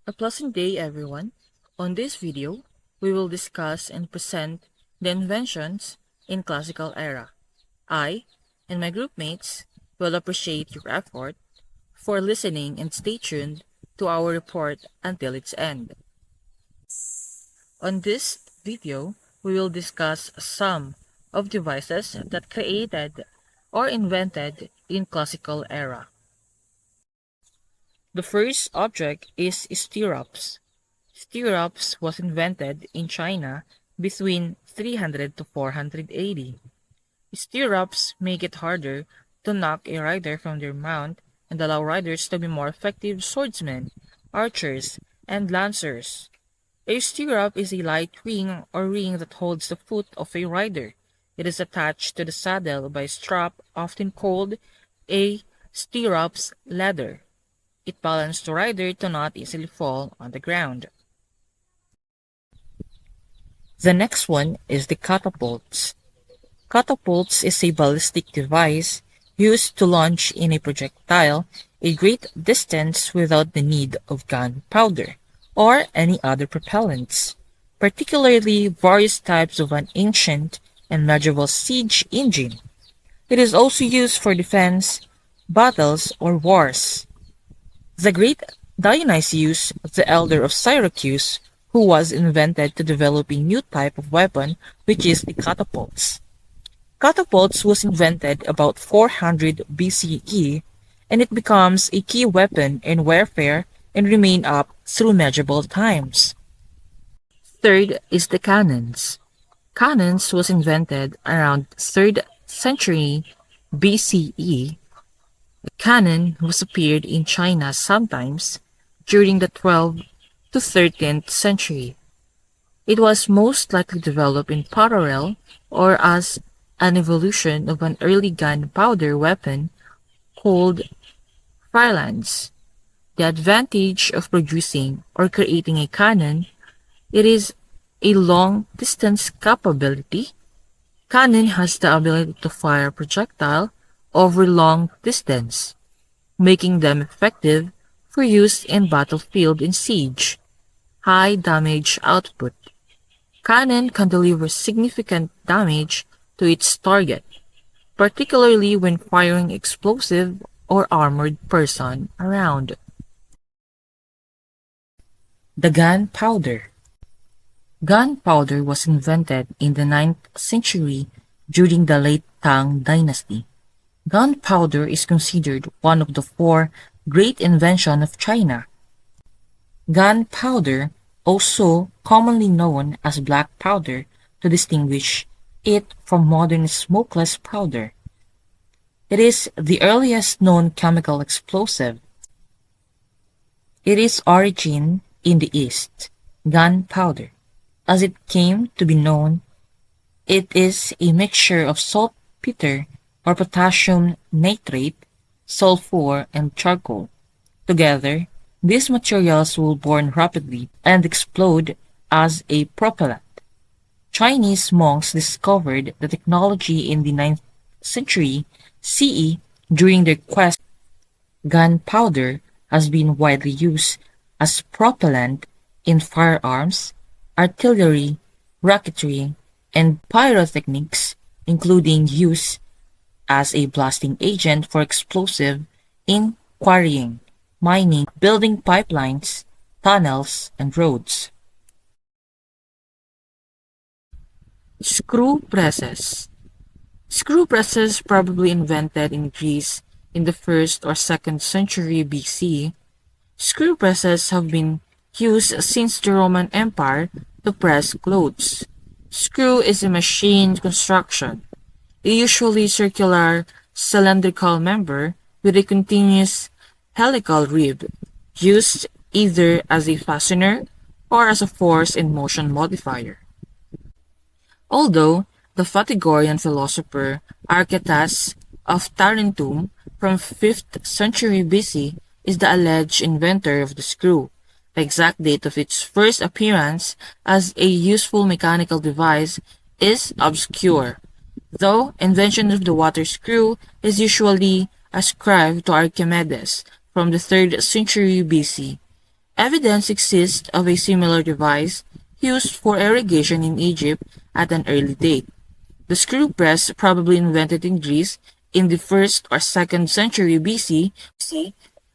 A pleasant day, everyone. On this video, we will discuss and present the inventions in classical era. I and my group mates will appreciate your effort for listening and stay tuned to our report until its end. On this video, we will discuss some of devices that created or invented in classical era. The first object is stirrups. Stirrups was invented in China between 300 to 480. Stirrups make it harder to knock a rider from their mount and allow riders to be more effective swordsmen, archers, and lancers. A stirrup is a light ring or ring that holds the foot of a rider. It is attached to the saddle by a strap often called a stirrups ladder. It balanced the rider to not easily fall on the ground. The next one is the catapults. Catapults is a ballistic device used to launch in a projectile a great distance without the need of gunpowder or any other propellants, particularly various types of an ancient and medieval siege engine. It is also used for defense, battles, or wars. The great Dionysius, the elder of Syracuse, who was invented to develop a new type of weapon, which is the catapults. Catapults was invented about 400 BCE, and it becomes a key weapon in warfare and remained up through medieval times. Third is the cannons. Cannons was invented around 3rd century BCE. A cannon was appeared in China sometimes during the 12th to 13th century. It was most likely developed in parallel or as an evolution of an early gunpowder weapon called firelance. The advantage of producing or creating a cannon, it is a long-distance capability. Cannon has the ability to fire projectile over long distance, making them effective for use in battlefield and siege. High damage output. Cannon can deliver significant damage to its target, particularly when firing explosive or armored person around. The gunpowder. Gunpowder was invented in the 9th century during the late Tang Dynasty. Gunpowder is considered one of the 4 great inventions of China. Gunpowder, also commonly known as black powder to distinguish it from modern smokeless powder. It is the earliest known chemical explosive. Its origin in the East, gunpowder. As it came to be known, it is a mixture of saltpeter or potassium nitrate, sulfur, and charcoal. Together, these materials will burn rapidly and explode as a propellant. Chinese monks discovered the technology in the 9th century CE during their quest. Gunpowder has been widely used as propellant in firearms, artillery, rocketry, and pyrotechnics, including use as a blasting agent for explosive in quarrying, mining, building pipelines, tunnels, and roads. Screw presses. Screw presses probably invented in Greece in the 1st or 2nd century BC. Screw presses have been used since the Roman Empire to press clothes. Screw is a machine construction, a usually circular cylindrical member with a continuous helical rib, used either as a fastener or as a force in motion modifier. Although the Pythagorean philosopher Archytas of Tarentum from 5th century BC is the alleged inventor of the screw, the exact date of its first appearance as a useful mechanical device is obscure, though invention of the water screw is usually ascribed to Archimedes from the 3rd century BC, Evidence exists of a similar device used for irrigation in Egypt at an early date. The screw press, probably invented in Greece in the 1st or 2nd century BC,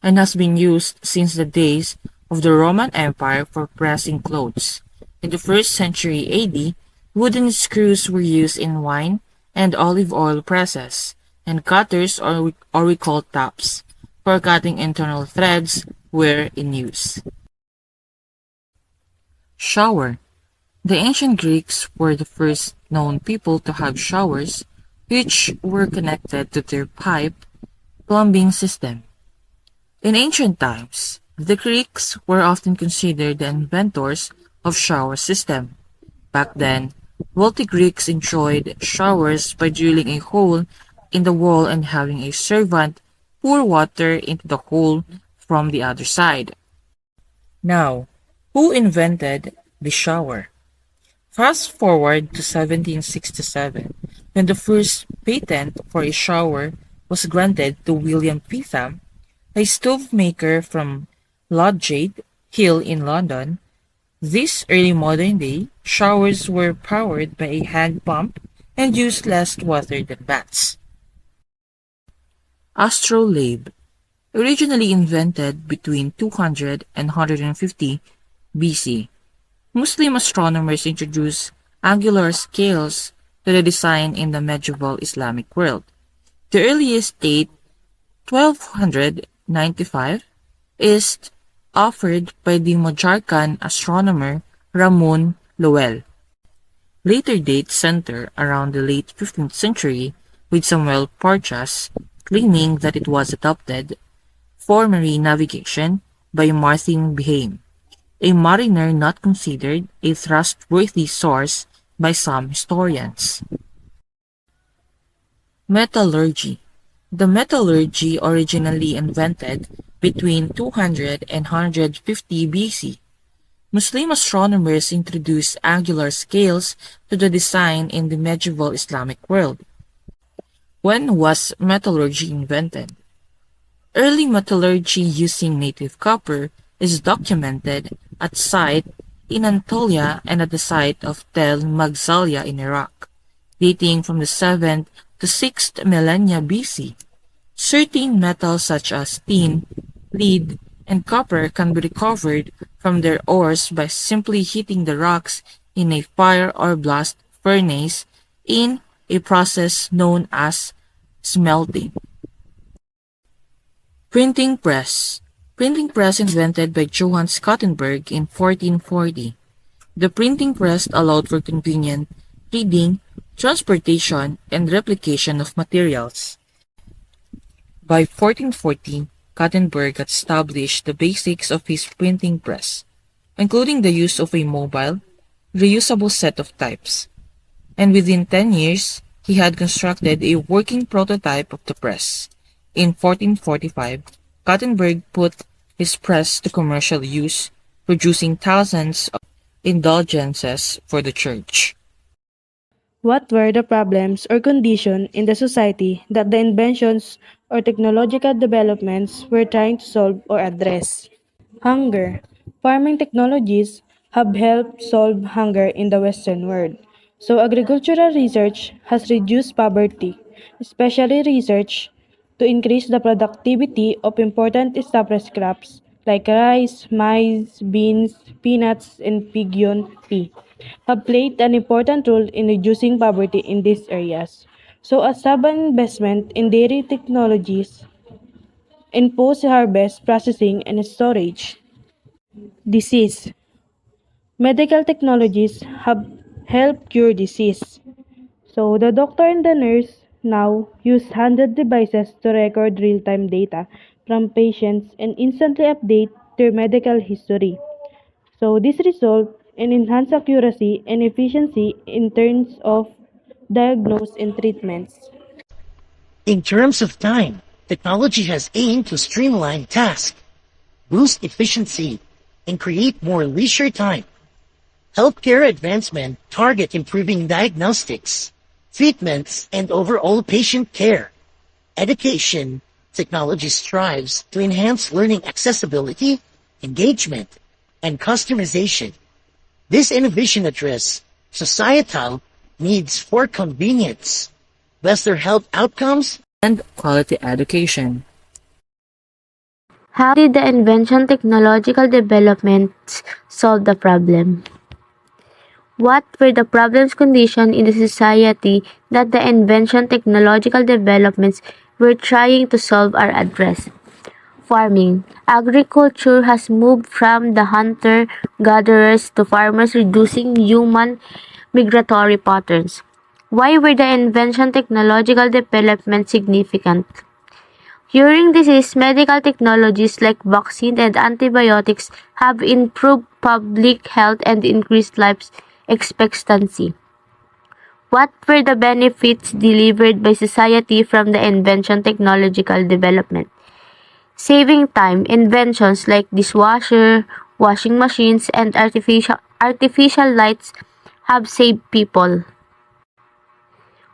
and has been used since the days of the Roman Empire for pressing clothes. In the 1st century AD, wooden screws were used in wine and olive oil presses, and cutters, or we call taps, for cutting internal threads were in use. Shower. The ancient Greeks were the first known people to have showers, which were connected to their pipe plumbing system. In ancient times, the Greeks were often considered the inventors of shower system. Back then, wealthy Greeks enjoyed showers by drilling a hole in the wall and having a servant pour water into the hole from the other side. Now, who invented the shower? Fast forward to 1767, when the first patent for a shower was granted to William Pitham, a stove maker from Ludgate Hill in London. These early modern day showers were powered by a hand pump and used less water than baths. Astrolabe, originally invented between 200 and 150 BC. Muslim astronomers introduced angular scales to the design in the medieval Islamic world. The earliest date, 1295, is offered by the Majorcan astronomer Ramon Lowell. Later dates center around the late 15th century, with Samuel Porteous claiming that it was adopted for marine navigation by Martin Behame, a mariner not considered a trustworthy source by some historians. Metallurgy. The metallurgy originally invented between 200 and 150 BC. Muslim astronomers introduced angular scales to the design in the medieval Islamic world. When was metallurgy invented? Early metallurgy using native copper is documented at site in Anatolia and at the site of Tel Magzalia in Iraq, dating from the 7th to 6th millennia BC. Certain metals such as tin, lead, and copper can be recovered from their ores by simply heating the rocks in a fire or blast furnace in a process known as smelting. Printing press. Printing press invented by Johann Gutenberg in 1440. The printing press allowed for convenient reading, transportation, and replication of materials. By 1440, Gutenberg had established the basics of his printing press, including the use of a mobile, reusable set of types, and within 10 years, he had constructed a working prototype of the press. In 1445, Gutenberg put his press to commercial use, producing thousands of indulgences for the church. What were the problems or conditions in the society that the inventions or technological developments were trying to solve or address? Hunger. Farming technologies have helped solve hunger in the Western world. So, agricultural research has reduced poverty, especially research to increase the productivity of important established crops like rice, maize, beans, peanuts, and pigeon pea have played an important role in reducing poverty in these areas. So, a sub-investment in dairy technologies in post-harvest processing and storage. Disease. Medical technologies have helped cure disease. So, the doctor and the nurse now use handheld devices to record real-time data from patients and instantly update their medical history. So, this results in enhanced accuracy and efficiency in terms of diagnosis and treatments. In terms of time, technology has aimed to streamline tasks, boost efficiency, and create more leisure time. Healthcare advancement target improving diagnostics, treatments, and overall patient care. Education, technology strives to enhance learning accessibility, engagement, and customization. This innovation addresses societal needs for convenience, better health outcomes, and quality education. How did the invention technological developments solve the problem? What were the problems conditions in the society that the invention technological developments were trying to solve or address? Farming. Agriculture has moved from the hunter-gatherers to farmers, reducing human migratory patterns. Why were the invention technological developments significant? Curing disease, medical technologies like vaccines and antibiotics have improved public health and increased life expectancy. What were the benefits delivered by society from the invention technological development? Saving time, inventions like dishwasher, washing machines, and artificial lights have saved people.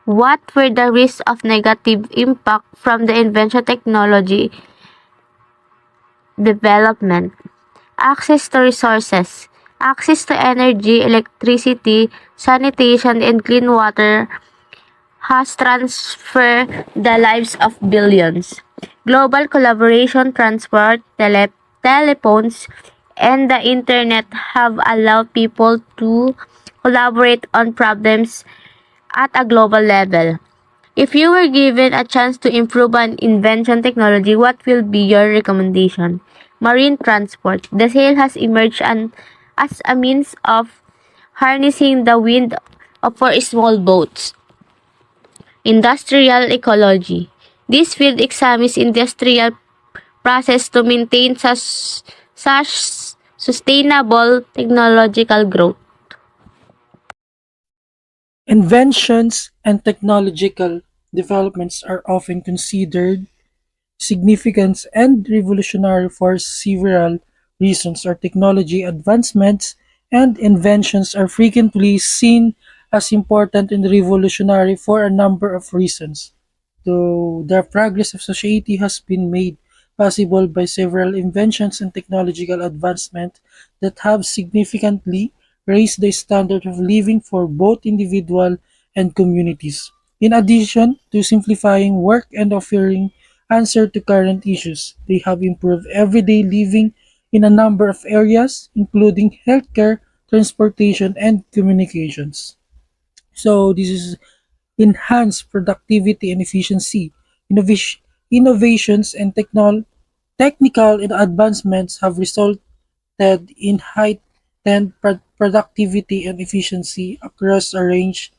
What were the risks of negative impact from the invention technology development? Access to resources. Access to energy, electricity, sanitation, and clean water has transformed the lives of billions. Global collaboration, transport, telephones, and the internet have allowed people to collaborate on problems at a global level. If you were given a chance to improve an invention technology, what will be your recommendation? Marine transport. The sail has emerged as a means of harnessing the wind for small boats. Industrial ecology. This field examines industrial process to maintain such sustainable technological growth. Inventions and technological developments are often considered significant and revolutionary for several reasons. Our technology advancements and inventions are frequently seen as important and revolutionary for a number of reasons. Though the progress of society has been made possible by several inventions and technological advancements that have significantly raised the standard of living for both individuals and communities. In addition to simplifying work and offering answer to current issues, they have improved everyday living in a number of areas, including healthcare, transportation, and communications. So this is enhance productivity and efficiency. Innovations and technical advancements have resulted in heightened productivity and efficiency across a range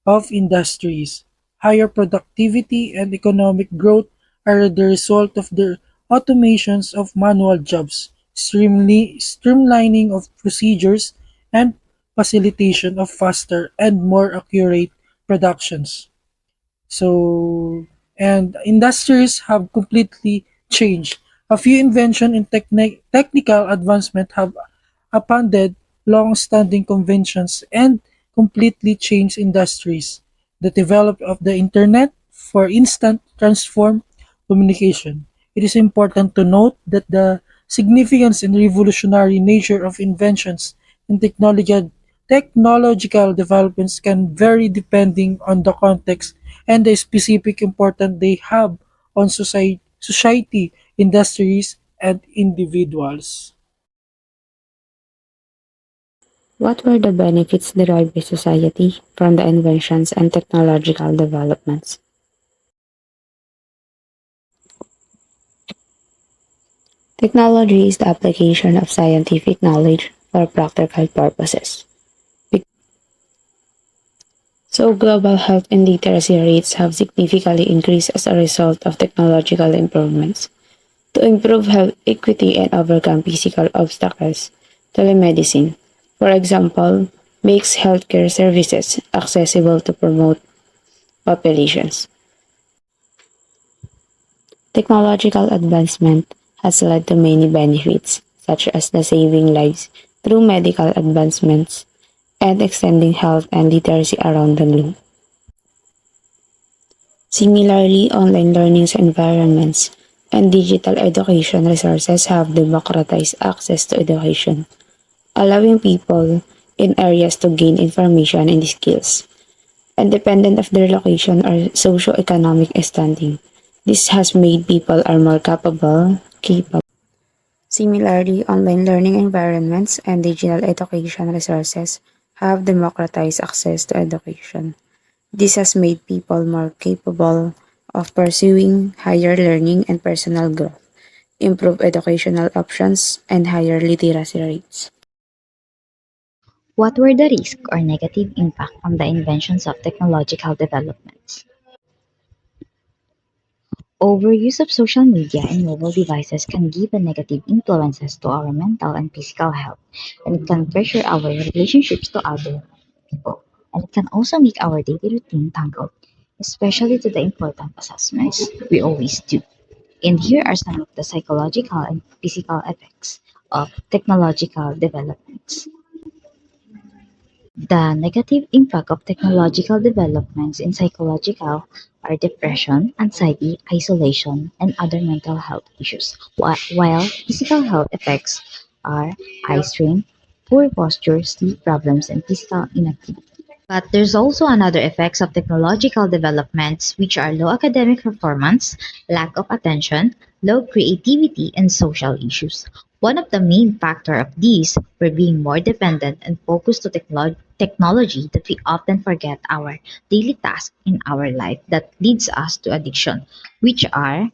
of industries. Higher productivity and economic growth are the result of the automations of manual jobs, streamlining of procedures, and facilitation of faster and more accurate productions. So, and industries have completely changed. A few invention and technical advancement have upended long-standing conventions and completely changed industries. The development of the internet, for instance, transformed communication. It is important to note that the significance and revolutionary nature of inventions and technological developments can vary depending on the context and the specific importance they have on society, industries, and individuals. What were the benefits derived by society from the inventions and technological developments? Technology is the application of scientific knowledge for practical purposes. So global health and literacy rates have significantly increased as a result of technological improvements. To improve health equity and overcome physical obstacles, telemedicine, for example, makes healthcare services accessible to promote populations. Technological advancement has led to many benefits, such as the saving lives through medical advancements and extending health and literacy around the globe. Similarly, online learning environments and digital education resources have democratized access to education, allowing people in areas to gain information and skills, independent of their location or socio-economic standing. This has made people are more capable. Similarly, online learning environments and digital education resources have democratized access to education. This has made people more capable of pursuing higher learning and personal growth, improved educational options, and higher literacy rates. What were the risks or negative impact from the inventions of technological developments? Overuse of social media and mobile devices can give a negative influences to our mental and physical health, and it can pressure our relationships to other people, and it can also make our daily routine tangled, especially to the important assessments we always do. And here are some of the psychological and physical effects of technological developments. The negative impact of technological developments in psychological are depression, anxiety, isolation, and other mental health issues, while physical health effects are eye strain, poor posture, sleep problems, and physical inactivity. But there's also another effects of technological developments which are low academic performance, lack of attention, low creativity, and social issues. One of the main factor of these were being more dependent and focused to technology that we often forget our daily tasks in our life that leads us to addiction, which are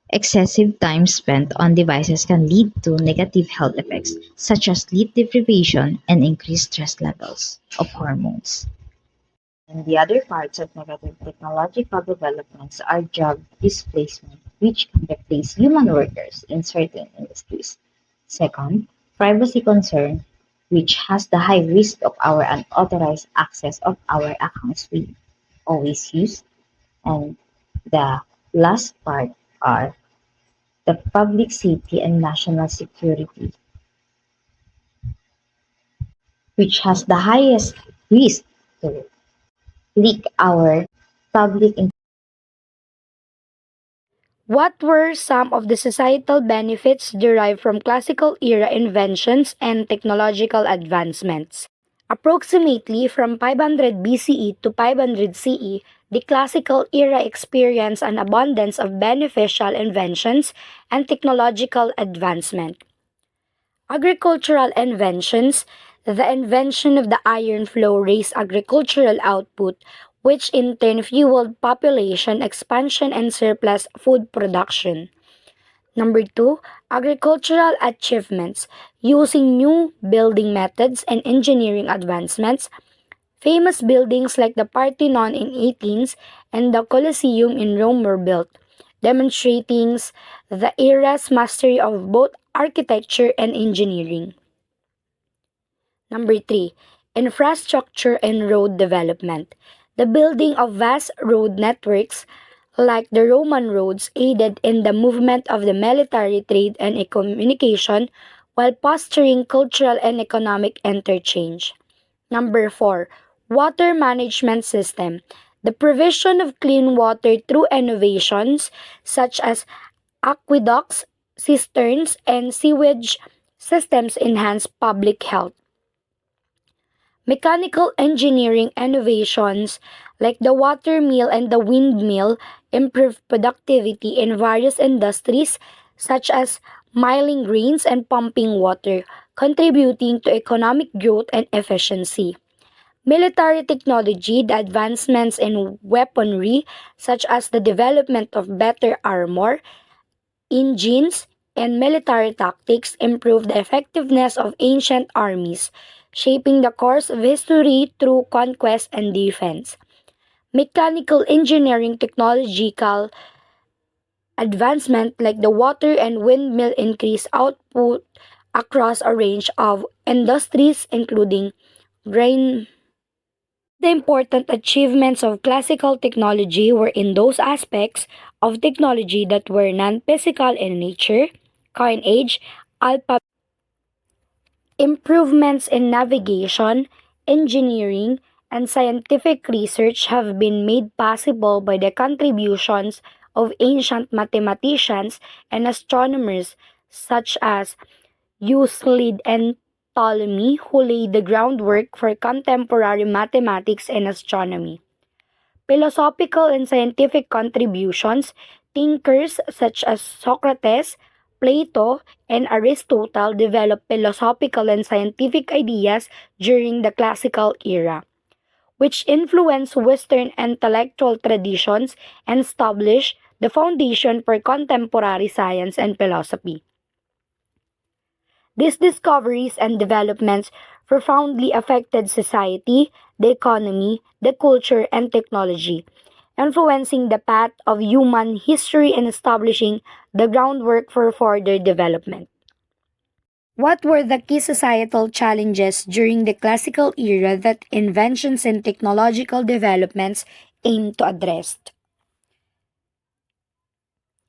excessive time spent on devices can lead to negative health effects such as sleep deprivation and increased stress levels of hormones. And the other parts of negative technological developments are job displacement, which can replace human workers in certain industries. Second, privacy concern, which has the high risk of our unauthorized access of our accounts we always use. And the last part are the public safety and national security, which has the highest risk to leak our public What were some of the societal benefits derived from classical era inventions and technological advancements? Approximately from 500 BCE to 500 CE, the classical era experienced an abundance of beneficial inventions and technological advancement. Agricultural inventions. The invention of the iron flow raised agricultural output, which in turn fueled population expansion and surplus food production. Number two, agricultural achievements. Using new building methods and engineering advancements, famous buildings like the Parthenon in Athens and the Colosseum in Rome were built, demonstrating the era's mastery of both architecture and engineering. Number three, infrastructure and road development. The building of vast road networks like the Roman roads aided in the movement of the military trade and communication while fostering cultural and economic interchange. Number four, water management system. The provision of clean water through innovations such as aqueducts, cisterns, and sewage systems enhance public health. Mechanical engineering innovations like the water mill and the windmill improve productivity in various industries such as milling grains and pumping water, contributing to economic growth and efficiency. Military technology, the advancements in weaponry, such as the development of better armor, engines, and military tactics, improved the effectiveness of ancient armies, shaping the course of history through conquest and defense. Mechanical engineering technological advancement like the water and windmill increased output across a range of industries including grain. The important achievements of classical technology were in those aspects of technology that were non-physical in nature, coinage, alphabet, improvements in navigation, engineering, and scientific research have been made possible by the contributions of ancient mathematicians and astronomers such as Euclid and Ptolemy, who laid the groundwork for contemporary mathematics and astronomy. Philosophical and scientific contributions, thinkers such as Socrates, Plato, and Aristotle developed philosophical and scientific ideas during the classical era, which influenced Western intellectual traditions and established the foundation for contemporary science and philosophy. These discoveries and developments profoundly affected society, the economy, the culture, and technology, influencing the path of human history and establishing the groundwork for further development. What were the key societal challenges during the classical era that inventions and technological developments aimed to address?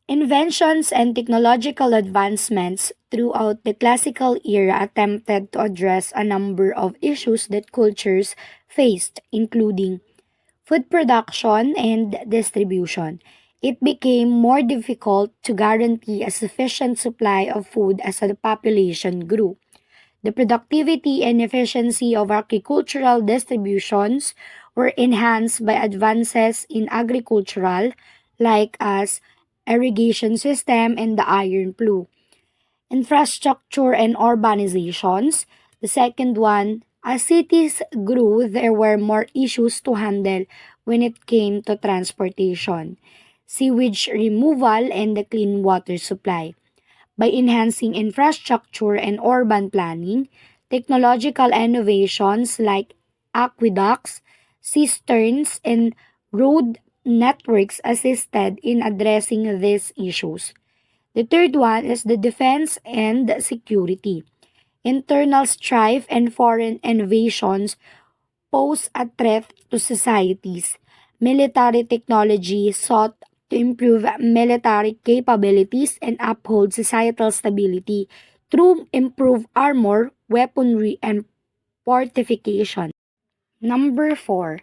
Inventions and technological advancements throughout the classical era attempted to address a number of issues that cultures faced, including food production and distribution. It became more difficult to guarantee a sufficient supply of food as the population grew. The productivity and efficiency of agricultural distributions were enhanced by advances in agricultural, like as irrigation system and the iron plough. Infrastructure and urbanizations. The second one, as cities grew, there were more issues to handle when it came to transportation, sewage removal, and the clean water supply. By enhancing infrastructure and urban planning, technological innovations like aqueducts, cisterns, and road networks assisted in addressing these issues. The third one is the defense and security. Internal strife and foreign invasions pose a threat to societies. Military technology sought to improve military capabilities and uphold societal stability through improved armor, weaponry, and fortification. Number 4.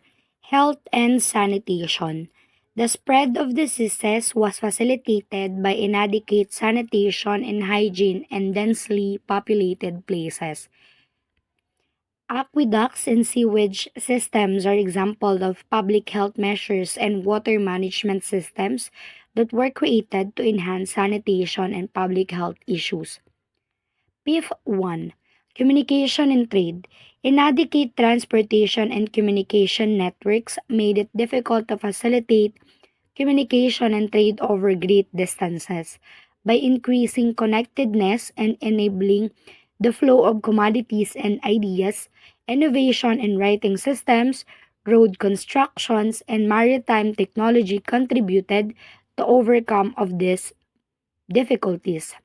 Health and sanitation. The spread of diseases was facilitated by inadequate sanitation and hygiene in densely populated places. Aqueducts and sewage systems are examples of public health measures and water management systems that were created to enhance sanitation and public health issues. Fifth one, communication and trade. Inadequate transportation and communication networks made it difficult to facilitate communication and trade over great distances. By increasing connectedness and enabling the flow of commodities and ideas, innovation in writing systems, road constructions, and maritime technology contributed to overcome of these difficulties.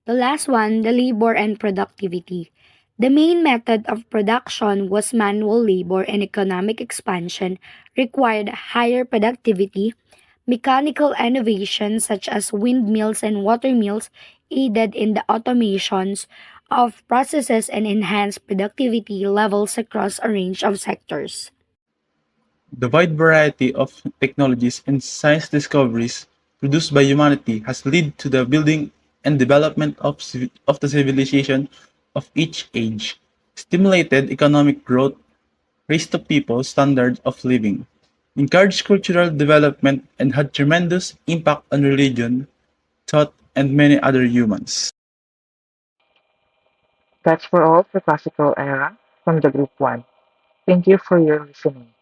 The last one, the labor and productivity. The main method of production was manual labor, and economic expansion required higher productivity. Mechanical innovations such as windmills and water mills aided in the automations of processes and enhanced productivity levels across a range of sectors. The wide variety of technologies and science discoveries produced by humanity has led to the building and development of the civilization of each age, stimulated economic growth, raised the people's standard of living, encouraged cultural development, and had tremendous impact on religion, thought, and many other humans. That's for all for classical era from the group 1. Thank you for your listening.